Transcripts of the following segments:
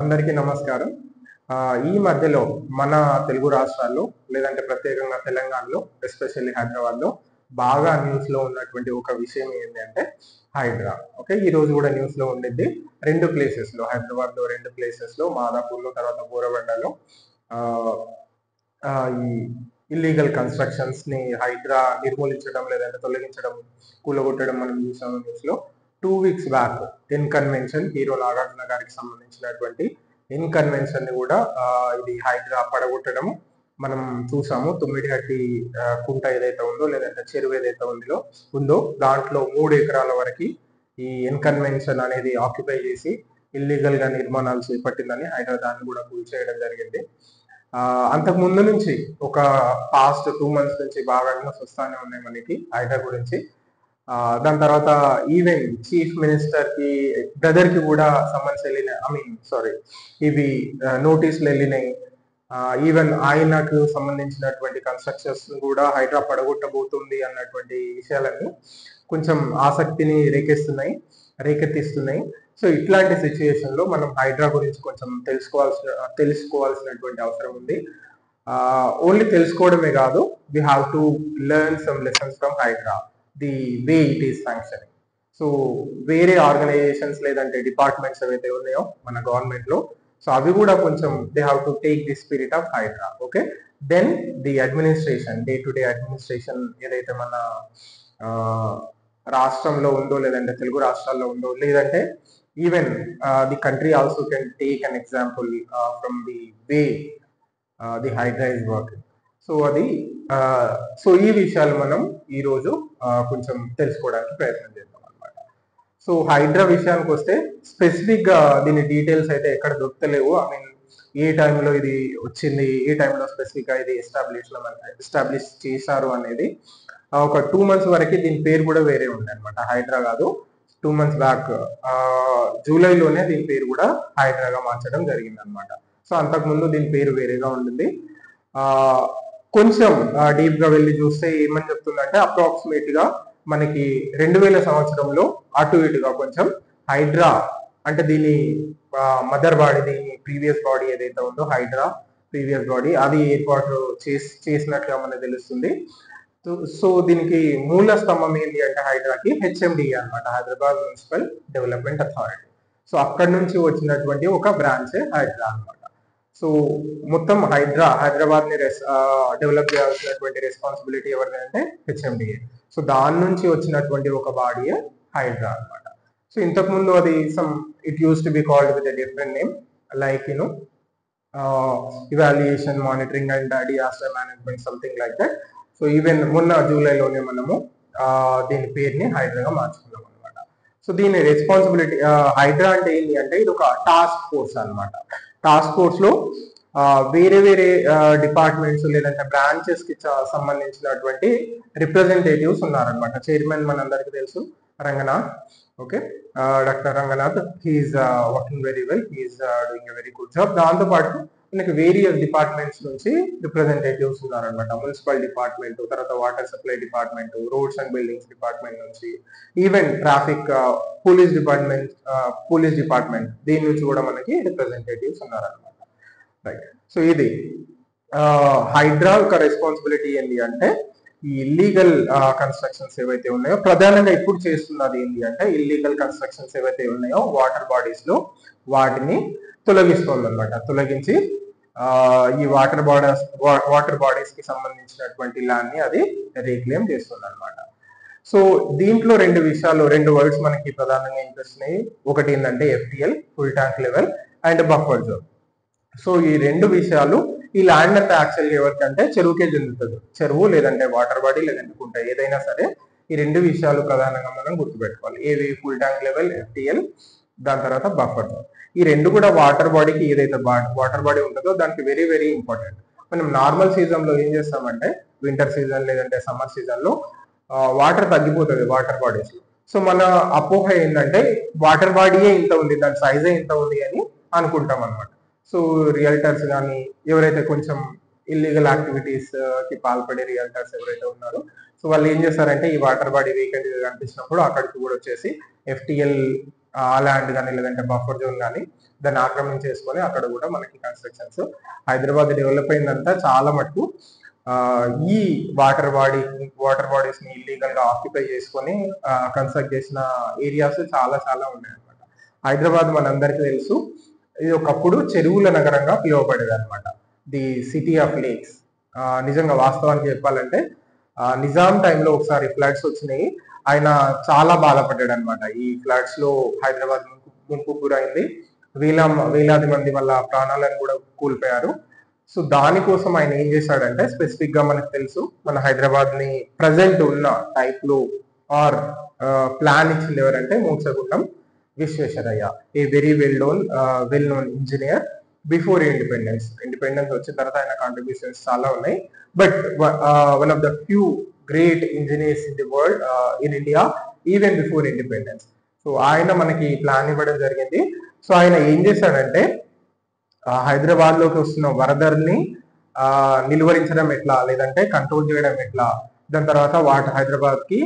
అందరికీ నమస్కారం. ఈ మధ్యలో మన తెలుగు రాష్ట్రాల్లో లేదంటే ప్రత్యేకంగా తెలంగాణలో ఎస్పెషల్లీ హైదరాబాద్‌లో బాగా న్యూస్‌లో ఉన్నటువంటి ఒక విషయం ఏంటి అంటే హైడ్రా. ఓకే. ఈరోజు కూడా న్యూస్‌లో ఉండిద్ది. 2 ప్లేసెస్‌లో హైదరాబాద్‌లో 2 ప్లేసెస్‌లో మాదాపూర్‌లో తర్వాత బోరబండలో ఆహ్, ఈ ఇల్లీగల్ కన్‌స్ట్రక్షన్స్‌ని హైడ్రా నిర్మూలించడం లేదంటే తొలగించడం, కూలగొట్టడం మనం చూసాము న్యూస్‌లో. 2 weeks back N Convention hero Nagarjuna గారికి సంబంధించినటువంటి ఇన్కన్వెన్షన్ ని కూడా ఇది హైడ్రా పడగొట్టడం మనం చూసాము. తుమ్మిడిహట్టి కుంట ఏదైతే ఉందో లేదంటే చెరువు ఏదైతే ఉందో దాంట్లో 3 ఎకరాల వరకు ఈ ఇన్కన్వెన్షన్ అనేది ఆక్యుపై చేసి ఇల్లీగల్ గా నిర్మాణాలు చేపట్టిందని హైడ్రా దాన్ని కూడా కూల్చేయడం జరిగింది. అంతకు ముందు నుంచి ఒక పాస్ట్ 2 మంత్స్ నుంచి బాగా న్యూస్ వస్తానే ఉన్నాయి మనకి హైడ్రా గురించి. దాని తర్వాత ఈవెన్ చీఫ్ మినిస్టర్ కి బ్రదర్ కి కూడా సమన్స్ వెళ్ళినాయి. ఇవి నోటీసులు వెళ్ళినాయి. ఈవెన్ ఆయనకు సంబంధించినటువంటి కన్స్ట్రక్షన్స్ కూడా హైడ్రా పడగొట్టబోతుంది అన్నటువంటి విషయాలన్నీ కొంచెం ఆసక్తిని రేకెత్తిస్తున్నాయి. సో ఇట్లాంటి సిచ్యుయేషన్ లో మనం హైడ్రా గురించి కొంచెం తెలుసుకోవాల్సినటువంటి అవసరం ఉంది. ఓన్లీ తెలుసుకోవడమే కాదు, we have to learn some lessons from Hydraa, the way it is functioning. So వేరే ఆర్గనైజేషన్స్ లేదంటే డిపార్ట్మెంట్స్ ఏవైతే ఉన్నాయో మన గవర్నమెంట్ లో, సో అవి కూడా కొంచెం they have to take the spirit of Hydraa. Okay. Then the administration, day to day administration ఏదైతే మన రాష్ట్రంలో ఉందో లేదంటే తెలుగు రాష్ట్రాల్లో ఉందో లేదంటే even the country also can take an example from the way the Hydraa is working. So ఈ విషయాలు మనం ఈరోజు కొంచెం తెలుసుకోవడానికి ప్రయత్నం చేద్దాం అనమాట. సో హైడ్రా విషయానికి వస్తే స్పెసిఫిక్ గా దీని డీటెయిల్స్ అయితే ఎక్కడ దొరకలేవు. ఏ టైంలో ఇది వచ్చింది, ఏ టైంలో స్పెసిఫిక్ గా ఇది ఎస్టాబ్లిష్ చేశారు అనేది ఒక 2 months వరకు దీని పేరు కూడా వేరే ఉంది అనమాట. హైడ్రా కాదు, 2 months బ్యాక్ జూలైలోనే దీని పేరు కూడా హైడ్రాగా మార్చడం జరిగింది అనమాట. సో అంతకుముందు దీని పేరు వేరేగా ఉంటుంది. కొంచెం డీప్ గా వెళ్ళి చూస్తే ఏమని చెప్తుందంటే అప్రాక్సిమేట్ గా మనకి 2000 సంవత్సరంలో అటు ఇటుగా కొంచెం హైడ్రా అంటే దీని మదర్ బాడీ, దీని ప్రీవియస్ బాడీ ఏదైతే ఉందో హైడ్రా ప్రీవియస్ బాడీ అది ఏర్పాటు చేసినట్లుగా మనకు తెలుస్తుంది. సో దీనికి మూల స్తంభం ఏంటి అంటే హైడ్రాకి హెచ్ఎండి అనమాట, Hyderabad municipal development authority. So అక్కడి నుంచి వచ్చినటువంటి ఒక బ్రాంచే హైడ్రా అనమాట. సో మొత్తం హైదరాబాద్ ని డెవలప్ చేయాల్సినటువంటి రెస్పాన్సిబిలిటీ ఎవరిది అంటే హెచ్ఎండిఏ. సో దాని నుంచి వచ్చినటువంటి ఒక బాడీయే హైడ్రా అనమాట. సో ఇంతకు ముందు అది it use to be called with different name like evaluation, monitoring and disaster management, something like that. So even మొన్న జూలైలోనే మనము దీని పేరుని హైడ్రాగా మార్చుకున్నాం అనమాట. సో దీని రెస్పాన్సిబిలిటీ హైడ్రా అంటే ఏంటి అంటే ఇది ఒక టాస్క్ ఫోర్స్ అనమాట. టాస్క్ ఫోర్స్ లో వేరే వేరే డిపార్ట్మెంట్స్ లేదంటే బ్రాంచెస్ కి సంబంధించినటువంటి రిప్రజెంటేటివ్స్ ఉన్నారనమాట. చైర్మన్ మనందరికీ తెలుసు, Ranganath. Okay, doctor Ranganath, he is working very well, he is doing a very good job. దాంతో పాటు మనకి వేరియస్ డిపార్ట్మెంట్స్ నుంచి రిప్రజెంటేటివ్స్ ఉన్నారనమాట. మున్సిపల్ డిపార్ట్మెంట్, తర్వాత water supply department, roads and buildings department నుంచి, ఈవెన్ ట్రాఫిక్, పోలీస్ డిపార్ట్మెంట్ దీని నుంచి కూడా మనకి రిప్రజెంటేటివ్స్ ఉన్నారనమాట. రైట్. సో ఇది హైడ్రా యొక్క రెస్పాన్సిబిలిటీ ఏంటి అంటే ఈ ఇల్లీగల్ కన్స్ట్రక్షన్స్ ఏవైతే ఉన్నాయో, ప్రధానంగా ఇప్పుడు చేస్తున్నది ఏంటి అంటే ఇల్లీగల్ కన్స్ట్రక్షన్స్ ఏవైతే ఉన్నాయో వాటర్ బాడీస్ లో వాటిని తొలగిస్తుంది అనమాట. తొలగించి ఈ వాటర్ బాడీస్ కి సంబంధించినటువంటి ల్యాండ్ ని అది రీక్లెయిమ్ చేస్తుంది అనమాట. సో దీంట్లో రెండు వర్డ్స్ మనకి ప్రధానంగా ఇంట్రెస్ట్నాయి. ఒకటి ఏంటంటే FTL, full tank level, and buffer zone. So ఈ 2 విషయాలు, ఈ ల్యాండ్ అంతా యాక్చువల్గా ఎవరికంటే చెరువుకే చెందుతుంది. చెరువు లేదంటే వాటర్ బాడీ లేదంటే కుంట ఏదైనా సరే ఈ 2 విషయాలు ప్రధానంగా మనం గుర్తుపెట్టుకోవాలి. ఏవి? ఫుల్ ట్యాంక్ లెవెల్, ఎఫ్టిఎల్, దాని తర్వాత బఫర్ జోన్. ఈ 2 కూడా వాటర్ బాడీకి ఏదైతే వాటర్ బాడీ ఉంటుందో దానికి వెరీ వెరీ ఇంపార్టెంట్. మనం నార్మల్ సీజన్ లో ఏం చేస్తామంటే వింటర్ సీజన్ లేదంటే సమ్మర్ సీజన్ లో వాటర్ తగ్గిపోతుంది వాటర్ బాడీస్ లో. సో మన అపోహ ఏంటంటే వాటర్ బాడీయే ఇంత ఉంది, దాని సైజే ఇంత ఉంది అని అనుకుంటాం అనమాట. సో రియల్టర్స్ కానీ ఎవరైతే కొంచెం ఇల్లీగల్ యాక్టివిటీస్ కి పాల్పడే రియల్టర్స్ ఎవరైతే ఉన్నారో, సో వాళ్ళు ఏం చేస్తారంటే ఈ వాటర్ బాడీ వీకెండ్ కనిపించినప్పుడు అక్కడికి కూడా వచ్చేసి ఎఫ్టిఎల్ ల్యాండ్ కానీ లేదంటే బఫర్ జోన్ కానీ దాన్ని ఆక్రమించేసుకొని అక్కడ కూడా మనకి కన్స్ట్రక్షన్స్. హైదరాబాద్ డెవలప్ అయిందంతా చాలా మటుకు ఈ వాటర్ బాడీస్ ని ఇల్లీగల్ గా ఆక్యుపై చేసుకొని కన్స్ట్రక్ట్ చేసిన ఏరియాస్ చాలా చాలా ఉన్నాయి అనమాట. హైదరాబాద్ మనందరికీ తెలుసు, ఇది ఒకప్పుడు చెరువుల నగరంగా పిలువబడేది అనమాట, ది సిటీ ఆఫ్ లేక్స్. నిజంగా వాస్తవానికి చెప్పాలంటే నిజాం టైంలో ఒకసారి ఫ్లడ్స్ వచ్చినాయి. ఆయన చాలా బాధపడ్డాడు అనమాట. ఈ ఫ్లడ్స్ లో హైదరాబాద్ ముంపు గురైంది, వేలాది మంది వాళ్ళ ప్రాణాలను కూడా కోల్పోయారు. సో దానికోసం ఆయన ఏం చేశాడంటే, స్పెసిఫిక్ గా మనకు తెలుసు, మన హైదరాబాద్ ని ప్రజెంట్ ఉన్న టైప్ లో ఆర్ ప్లాన్ ఇచ్చింది ఎవరంటే Mokshagundam Visvesvaraya, a very well known engineer before independence వచ్చిన తర్వాత ఆయన కాంట్రిబ్యూషన్స్ చాలా ఉన్నాయి. But one of the few great engineers in the world, in India, even before independence. So ఆయన మనకి ప్లాన్ ఇవ్వడం జరిగింది. సో ఆయన ఏం చేశాడంటే, హైదరాబాద్ లోకి వస్తున్న వరదల్ని నిలువరించడం ఎట్లా, లేదంటే కంట్రోల్ చేయడం ఎట్లా, దాని తర్వాత హైదరాబాద్ కి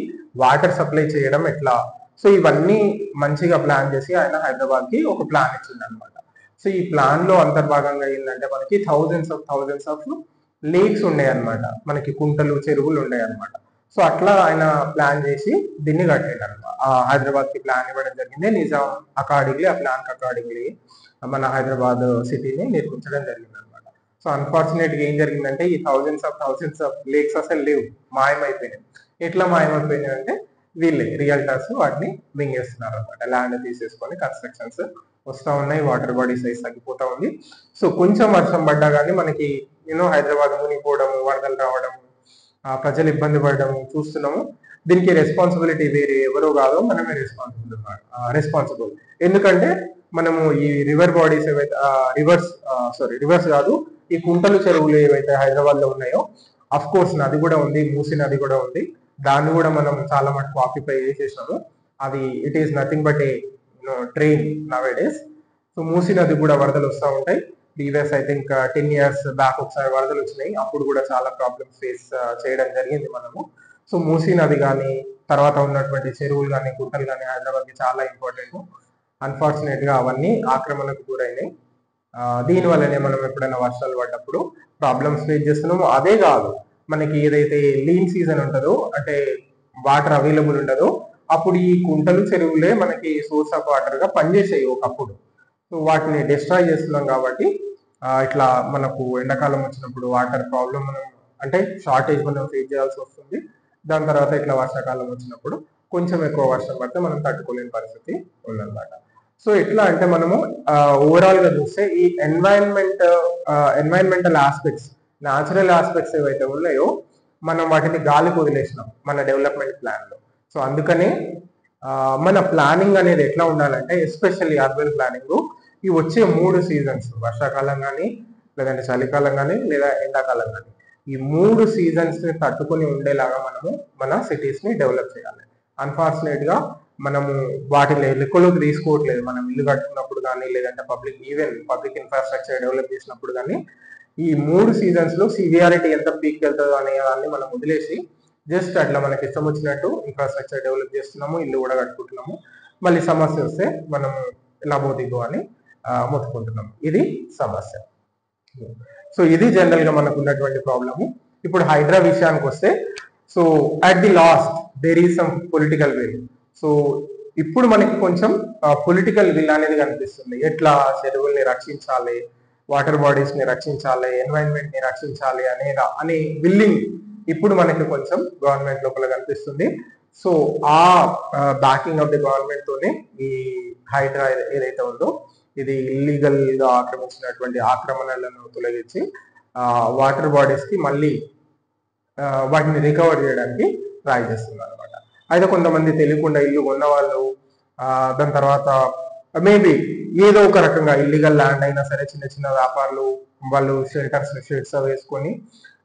వాటర్ సప్లై చేయడం ఎట్లా, సో ఇవన్నీ మంచిగా ప్లాన్ చేసి ఆయన హైదరాబాద్ కి ఒక ప్లాన్ ఇచ్చింది అనమాట. సో ఈ ప్లాన్ లో అంతర్భాగంగా ఏంటంటే, మనకి థౌజండ్స్ ఆఫ్ లేక్స్ ఉన్నాయి అనమాట, మనకి కుంటలు చెరువులు ఉన్నాయి అనమాట. సో అట్లా ఆయన ప్లాన్ చేసి దీన్ని కట్టాడు అనమాట. హైదరాబాద్ కి ప్లాన్ ఇవ్వడం జరిగింది. నిజాం అకార్డింగ్లీ, ఆ ప్లాన్ అకార్డింగ్లీ మన హైదరాబాద్ సిటీని నిర్మించడం జరిగింది అనమాట. సో అన్ఫార్చునేట్ గా ఏం జరిగిందంటే, ఈ థౌజండ్స్ ఆఫ్ లేక్స్ అసలు లేవు, మాయమైపోయినాయి. ఎట్లా మాయమైపోయినాయి అంటే, వీళ్ళే రియల్టర్స్ వాటిని మింగేస్తున్నారు అనమాట. ల్యాండ్ తీసేసుకొని కన్స్ట్రక్షన్స్ వస్తూ ఉన్నాయి, వాటర్ బాడీ సైజ్ తగ్గిపోతా ఉంది. సో కొంచెం వర్షం పడ్డా కానీ మనకి హైదరాబాద్ మునిగిపోవడము, వరదలు రావడము, ప్రజలు ఇబ్బంది పడడం చూస్తున్నాము. దీనికి రెస్పాన్సిబిలిటీ వేరే ఎవరో కాదో మనమే రెస్పాన్సిబుల్. ఎందుకంటే మనము ఈ రివర్ బాడీస్ ఏవైతే రివర్స్ కాదు, ఈ కుంటలు చెరువులు ఏవైతే హైదరాబాద్ లో ఉన్నాయో, అఫ్ కోర్స్ నది కూడా ఉంది, మూసీ నది కూడా ఉంది, దాన్ని కూడా మనం చాలా మటుకు ఆక్యుపై చేసేసినాము. అది it is nothing but a drain nowadays. So Musi నది కూడా వరదలు వస్తూ ఉంటాయి. Previous I think 10 years back ఒకసారి వరదలు వచ్చినాయి, అప్పుడు కూడా చాలా ప్రాబ్లమ్స్ ఫేస్ చేయడం జరిగింది మనము. సో మూసీ నది కానీ, తర్వాత ఉన్నటువంటి చెరువులు కానీ, గుట్టలు కానీ హైదరాబాద్కి చాలా ఇంపార్టెంట్. అన్ఫార్చునేట్ గా అవన్నీ ఆక్రమణకు గురైనాయి. దీనివల్లనే మనం ఎప్పుడైనా వర్షాలు పడ్డప్పుడు ప్రాబ్లమ్స్ ఫేస్ చేస్తున్నాము. అదే కాదు, మనకి ఏదైతే లీన్ సీజన్ ఉంటుందో, అంటే వాటర్ అవైలబుల్ ఉండదో, అప్పుడు ఈ కుంటలు చెరువులే మనకి సోర్స్ ఆఫ్ వాటర్ గా పనిచేసాయి ఒకప్పుడు. సో వాటిని డిస్ట్రాయ్ చేస్తున్నాం కాబట్టి ఇట్లా మనకు ఎండాకాలం వచ్చినప్పుడు వాటర్ ప్రాబ్లం అంటే షార్టేజ్ మనం ఫేస్ చేయాల్సి వస్తుంది. దాని తర్వాత ఇట్లా వర్షాకాలం వచ్చినప్పుడు కొంచెం ఎక్కువ వర్షం పడితే మనం తట్టుకోలేని పరిస్థితి ఉందన్నమాట. సో ఎట్లా అంటే, మనము ఓవరాల్ గా చూస్తే ఈ ఎన్వైరన్మెంటల్ ఆస్పెక్ట్స్, న్యాచురల్ ఆస్పెక్ట్స్ ఏవైతే ఉన్నాయో మనం వాటిని గాలికి వదిలేసినాం మన డెవలప్మెంట్ ప్లాన్ లో. సో అందుకనే మన ప్లానింగ్ అనేది ఎట్లా ఉండాలంటే, ఎస్పెషల్లీ అర్బన్ ప్లానింగ్, ఈ వచ్చే 3 సీజన్స్, వర్షాకాలం కానీ, లేదంటే చలికాలం కానీ, లేదా ఎండాకాలం కానీ, ఈ 3 సీజన్స్ ని తట్టుకొని ఉండేలాగా మనము మన సిటీస్ ని డెవలప్ చేయాలి. అన్ఫార్చునేట్ గా మనము వాటిని లెక్కలోకి తీసుకోవట్లేదు. మనం ఇల్లు కట్టుకున్నప్పుడు కానీ, లేదంటే పబ్లిక్ ఇన్ఫ్రాస్ట్రక్చర్ డెవలప్ చేసినప్పుడు కానీ, ఈ 3 సీజన్స్ లో సివియారిటీ ఎంత పీక్ వెళ్తుందో అనే దాన్ని మనం వదిలేసి జస్ట్ అట్లా మనకి ఇష్టం వచ్చినట్టు ఇన్ఫ్రాస్ట్రక్చర్ డెవలప్ చేస్తున్నాము, ఇల్లు కూడా కట్టుకుంటున్నాము. మళ్ళీ సమస్య వస్తే మనము లబోదిగో అని మొత్తుకుంటున్నాము. ఇది సమస్య. సో ఇది జనరల్ గా మనకు ఉన్నటువంటి ప్రాబ్లము. ఇప్పుడు హైడ్రా విషయానికి వస్తే, so at the last there is some political will. So ఇప్పుడు మనకి కొంచెం పొలిటికల్ విల్ అనేది కనిపిస్తుంది. ఎట్లా చెరువుల్ని రక్షించాలి, వాటర్ బాడీస్ ని రక్షించాలి, ఎన్వైరన్మెంట్ ని రక్షించాలి అనే విల్లింగ్ ఇప్పుడు మనకి కొంచెం గవర్నమెంట్ లోపల కనిపిస్తుంది. సో ఆ బ్యాకింగ్ ఆఫ్ ది గవర్నమెంట్ తోనే ఈ హైడ్రా ఏదైతే ఉందో, ఇది ఇల్లీగల్ గా ఆక్రమించినటువంటి ఆక్రమణలను తొలగించి వాటర్ బాడీస్ కి మళ్ళీ వాటిని రికవర్ చేయడానికి ట్రై చేస్తున్నారు అనమాట. అయితే కొంతమంది తెలియకుండా ఇల్లు కొన్న వాళ్ళు, దాని తర్వాత మేబీ ఏదో ఒక రకంగా ఇల్లీగల్ ల్యాండ్ అయినా సరే, చిన్న చిన్న వ్యాపారులు వాళ్ళు షెడ్స్ వేసుకొని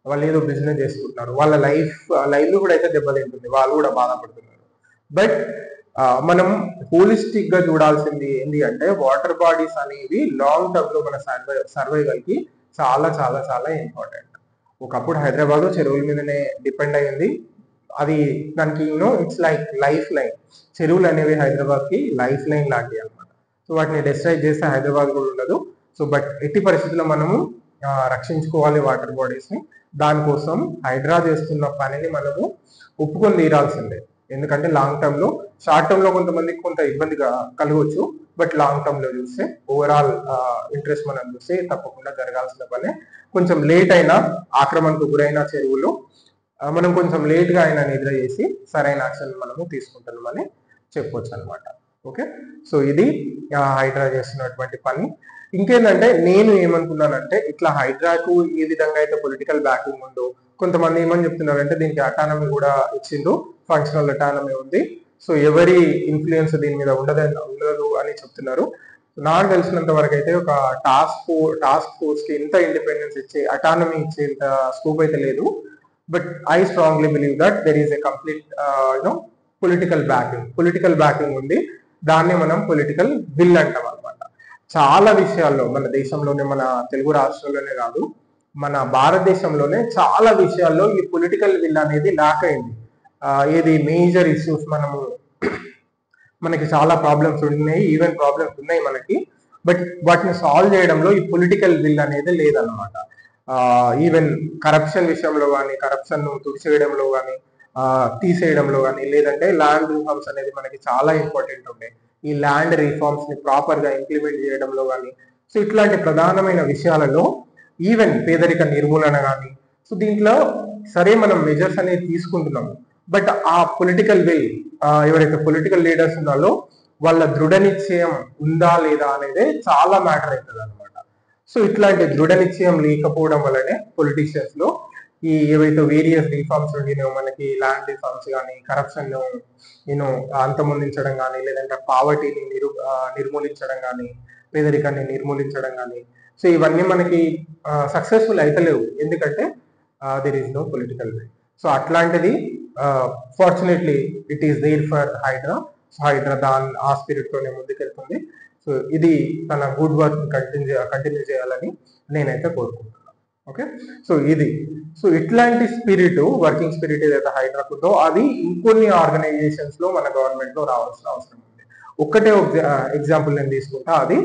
వాళ్ళు ఏదో బిజినెస్ చేసుకుంటున్నారు. వాళ్ళ లైఫ్ కూడా అయితే దెబ్బతింటుంది, వాళ్ళు కూడా బాధపడుతున్నారు. బట్ మనం హోలిస్టిక్ గా చూడాల్సింది ఏంటి అంటే, వాటర్ బాడీస్ అనేవి లాంగ్ టర్మ్ లో మన సర్వైవల్ కి చాలా చాలా చాలా ఇంపార్టెంట్. ఒకప్పుడు హైదరాబాద్ చెరువుల మీదనే డిపెండ్ అయ్యింది. అది దానికి ఇట్స్ లైక్ లైఫ్ లైన్. చెరువులు అనేవి హైదరాబాద్ కి లైఫ్ లైన్ లాంటివి అనమాట. సో వాటిని డిస్ట్రాయ్ చేస్తే హైదరాబాద్ కూడా ఉండదు. సో బట్ ఎట్టి పరిస్థితుల్లో మనము రక్షించుకోవాలి వాటర్ బాడీస్ ని. దానికోసం హైడ్రా చేస్తున్న పనిని మనము ఒప్పుకొని తీరాల్సిందే. ఎందుకంటే లాంగ్ టర్మ్ లో, షార్ట్ టర్మ్ లో కొంతమందికి కొంత ఇబ్బందిగా కలగవచ్చు, బట్ లాంగ్ టర్మ్ లో చూస్తే ఓవరాల్ ఇంట్రెస్ట్ మనం చూస్తే తప్పకుండా జరగాల్సిన పనే. కొంచెం లేట్ అయినా, ఆక్రమణకు గురైన చెరువులు మనం కొంచెం లేట్ గా అయినా నిద్ర చేసి సరైన యాక్షన్ మనము తీసుకుంటున్నామని చెప్పొచ్చు అనమాట. ఓకే, సో ఇది హైడ్రా చేస్తున్నటువంటి పని. ఇంకేంటంటే నేను ఏమనుకున్నానంటే, ఇట్లా హైడ్రాకు ఏ విధంగా అయితే పొలిటికల్ బ్యాకింగ్ ఉందో, కొంతమంది ఏమని చెప్తున్నారంటే దీనికి అటానమీ కూడా ఇచ్చిండు, ఫంక్షనల్ అటానమీ ఉంది, సో ఎవరి ఇన్ఫ్లుయెన్స్ దీని మీద ఉండదు అని చెప్తున్నారు. నాకు తెలిసినంత వరకు అయితే ఒక టాస్క్ ఫోర్స్ కి ఇంత ఇండిపెండెన్స్ ఇచ్చే, అటానమీ ఇచ్చేంత స్కోప్ అయితే లేదు. But I strongly believe that there is a complete political backing ఉంది. దాన్ని మనం పొలిటికల్ విల్ అంటాం అనమాట. చాలా విషయాల్లో మన దేశంలోనే, మన తెలుగు రాష్ట్రాల్లోనే కాదు, మన భారతదేశంలోనే చాలా విషయాల్లో ఈ పొలిటికల్ విల్ అనేది ల్యాక్ అయింది. ఏది మేజర్ ఇష్యూస్ మనకి చాలా ప్రాబ్లమ్స్ ఉన్నాయి, ఈవెన్ ప్రాబ్లమ్స్ ఉన్నాయి మనకి, బట్ వాటిని సాల్వ్ చేయడంలో ఈ పొలిటికల్ విల్ అనేది లేదన్నమాట. ఈవెన్ కరప్షన్ విషయంలో కానీ, కరప్షన్ ను తుడిచేయడంలో కానీ, తీసేయడంలో కానీ, లేదంటే ల్యాండ్ రిఫార్మ్స్ అనేది మనకి చాలా ఇంపార్టెంట్ ఉండే, ఈ ల్యాండ్ రిఫార్మ్స్ ని ప్రాపర్ గా ఇంప్లిమెంట్ చేయడంలో కానీ, సో ఇట్లాంటి ప్రధానమైన విషయాలలో, ఈవెన్ పేదరిక నిర్మూలన కానీ, సో దీంట్లో సరే మనం మెజర్స్ అనేది తీసుకుంటున్నాము, బట్ ఆ పొలిటికల్ విల్, ఎవరైతే పొలిటికల్ లీడర్స్ ఉన్నారో వాళ్ళ దృఢ నిశ్చయం ఉందా లేదా అనేది చాలా మ్యాటర్ అవుతుంది అనమాట. సో ఇట్లాంటి దృఢ నిశ్చయం లేకపోవడం వల్లనే పొలిటీషియన్స్ లో ఈ ఏవైతే వేరియస్ రిఫార్మ్స్ ఉండినో, మనకి ల్యాండ్ రిఫార్మ్స్ కానీ, కరప్షన్ అంతమొందించడం కానీ, లేదంటే పావర్టీని నిర్మూలించడం కానీ, పేదరికాన్ని నిర్మూలించడం కానీ, సో ఇవన్నీ మనకి సక్సెస్ఫుల్ అయితలేవు. ఎందుకంటే there is no political will. So అట్లాంటిది fortunately it is there for HYDRAA. So HYDRAA ఆ స్పిరిట్ తోనే ముందుకెళ్తుంది. సో ఇది తన గుడ్ వర్క్ కంటిన్యూ చేయాలని నేనైతే కోరుకుంటున్నాను. ఓకే, సో ఇది, సో ఇట్లాంటి స్పిరిట్, వర్కింగ్ స్పిరిట్ ఏదైతే హైడ్రాక్ ఉందో అది ఇంకొన్ని ఆర్గనైజేషన్స్ లో మన గవర్నమెంట్ లో రావాల్సిన అవసరం ఉంది. ఒక్కటే ఎగ్జాంపుల్ నేను తీసుకుంటా, అది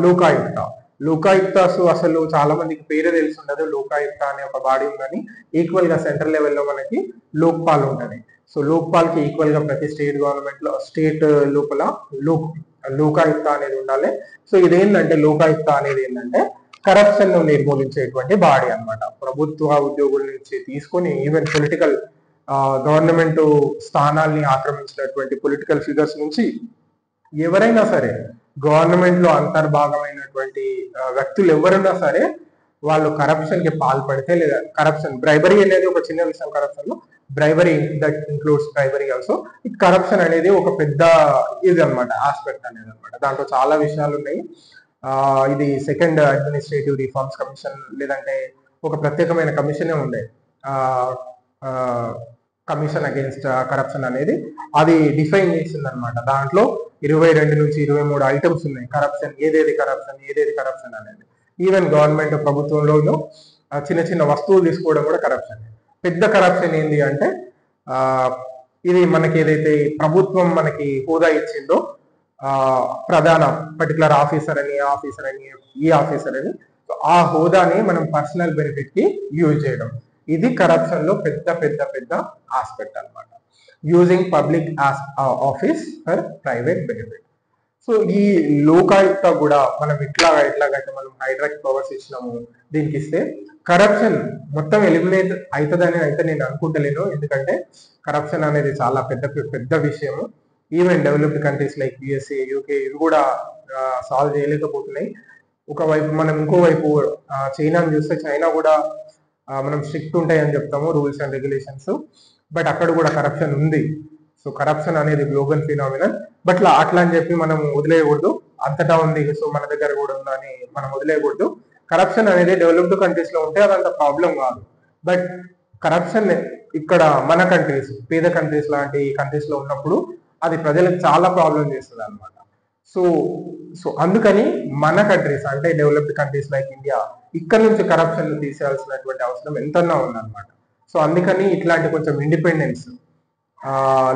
లోకాయుక్త. లోకాయుక్తాస్ అసలు చాలా మందికి పేరే తెలిసి ఉండదు. లోకాయుక్త అనే ఒక బాడీ ఉందని, ఈక్వల్ గా సెంట్రల్ లెవెల్లో మనకి లోక్పాల్ ఉంటది. సో లోక్పాల్ కి ఈక్వల్ గా ప్రతి స్టేట్ గవర్నమెంట్ లో, స్టేట్ లోపల లోకాయుక్త అనేది ఉండాలి. సో ఇదేంటంటే, లోకాయుక్త అనేది ఏంటంటే కరప్షన్ ను నిర్మూలించేటువంటి బాడీ అన్నమాట. ప్రభుత్వ ఉద్యోగుల నుంచి తీసుకొని ఈవెన్ పొలిటికల్ గవర్నమెంట్ స్థానాల్ని ఆక్రమించినటువంటి పొలిటికల్ ఫిగర్స్ నుంచి ఎవరైనా సరే, గవర్నమెంట్ లో అంతర్భాగమైనటువంటి వ్యక్తులు ఎవరైనా సరే, వాళ్ళు కరప్షన్ కి పాల్పడితే, లేదా కరప్షన్, బ్రైబరీ అనేది ఒక చిన్న విషయం, కరప్షన్ లో bribery that includes bribery also. Corruption అనేది ఒక పెద్ద ఇది అనమాట, ఆస్పెక్ట్ అనేది అనమాట. దాంట్లో చాలా విషయాలు ఉన్నాయి. ఇది సెకండ్ అడ్మినిస్ట్రేటివ్ రిఫార్మ్స్ కమిషన్, లేదంటే ఒక ప్రత్యేకమైన కమిషనే ఉండే, కమిషన్ అగేన్స్ట్ కరప్షన్ అనేది, అది డిఫైన్ చేసింది అనమాట. దాంట్లో 22 నుంచి 23 ఐటమ్స్ ఉన్నాయి, కరప్షన్, ఏదేది కరప్షన్ అనేది. ఈవెన్ గవర్నమెంట్, ప్రభుత్వంలో చిన్న చిన్న వస్తువులు తీసుకోవడం కూడా కరప్షన్. పెద్ద కరప్షన్ ఏంటి అంటే, ఇది మనకి ఏదైతే ప్రభుత్వం మనకి హోదా ఇచ్చిందో, ప్రధాన పర్టికులర్ ఆఫీసర్ అని, ఈ ఆఫీసర్ అని, ఆ హోదాని మనం పర్సనల్ బెనిఫిట్ కి యూజ్ చేయడం, ఇది కరప్షన్ లో పెద్ద ఆస్పెక్ట్ అనమాట. Using public office for private benefit. So ఈ లోకాయుక్త కూడా మనం ఎట్లాగైతే మనం హైడ్రాకి పవర్స్ ఇచ్చినాము, దీనికి ఇస్తే కరప్షన్ మొత్తం ఎలిమినేట్ అవుతుందని అయితే నేను అనుకుంటలేను. ఎందుకంటే కరప్షన్ అనేది చాలా పెద్ద విషయము. Even developed countries like USA, UK ఇవి కూడా సాల్వ్ చేయలేకపోతున్నాయి. ఒకవైపు మనం ఇంకోవైపు చైనాని చూస్తే, చైనా కూడా మనం స్ట్రిక్ట్ ఉంటాయని చెప్తాము రూల్స్ అండ్ రెగ్యులేషన్స్, బట్ అక్కడ కూడా కరప్షన్ ఉంది. సో కరప్షన్ అనేది గ్లోబల్ ఫినామినల్, బట్ అట్లా అని చెప్పి మనం వదిలేయకూడదు. అంతటా ఉంది, సో మన దగ్గర కూడా ఉందని మనం వదిలేయకూడదు. కరప్షన్ అనేది డెవలప్డ్ కంట్రీస్ లో ఉంటే అదంత ప్రాబ్లం కాదు, బట్ కరప్షన్ ఇక్కడ మన కంట్రీస్, పేద కంట్రీస్ లాంటి కంట్రీస్ లో ఉన్నప్పుడు అది ప్రజలకు చాలా ప్రాబ్లం చేస్తుంది అనమాట. సో అందుకని మన కంట్రీస్, అంటే డెవలప్డ్ కంట్రీస్ లైక్ ఇండియా, ఇక్కడ నుంచి కరప్షన్ తీసేయాల్సినటువంటి అవసరం ఎంతన్నా ఉందన్నమాట. సో అందుకని ఇట్లాంటి కొంచెం independence,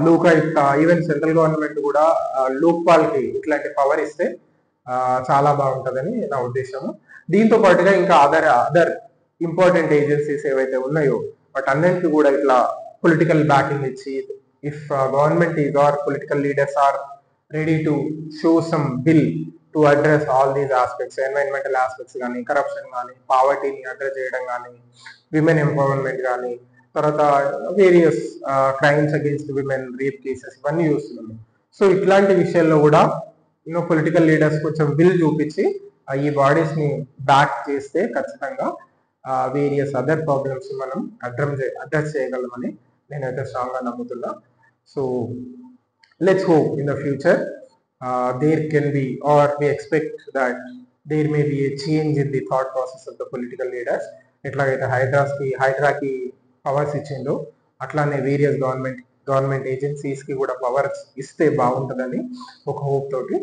Lokayukta, even central government కూడా లోక్పాల్కి ఇట్లాంటి పవర్ ఇస్తే చాలా బాగుంటుందని నా ఉద్దేశము. దీంతో పాటుగా ఇంకా అదర్ ఇంపార్టెంట్ ఏజెన్సీస్ ఏవైతే ఉన్నాయో బట్ అన్నింటికి కూడా ఇట్లా పొలిటికల్ బ్యాకింగ్ ఇచ్చి, if government is or political leaders are ready to show some will to address all these aspects, environmental aspects కానీ, కరప్షన్ కానీ, పావర్టీని అడ్రస్ చేయడం కానీ, విమెన్ ఎంపవర్మెంట్ కానీ, తర్వాత various crimes against women, rape cases ఇవన్నీ చూస్తున్నాము. సో ఇట్లాంటి విషయాల్లో కూడా పొలిటికల్ లీడర్స్ కొంచెం విల్ చూపించి ఈ బాడీస్ ని బ్యాక్ చేస్తే ఖచ్చితంగా వేరియస్ అదర్ ప్రాబ్లమ్స్ మనం అడ్రస్ చేయగలమని నేనైతే స్ట్రాంగ్ గా నమ్ముతున్నా. So let's hope in the future there can be or we expect that there may be a change in the thought process of the political leaders. ఎట్లాగైతే హైడ్రాకి powers ఇచ్చిందో అట్లానే various government agencies కి కూడా powers ఇస్తే బాగుంటుందని ఒక hope తోటి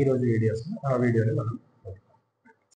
ఈరోజు వీడియోని మనం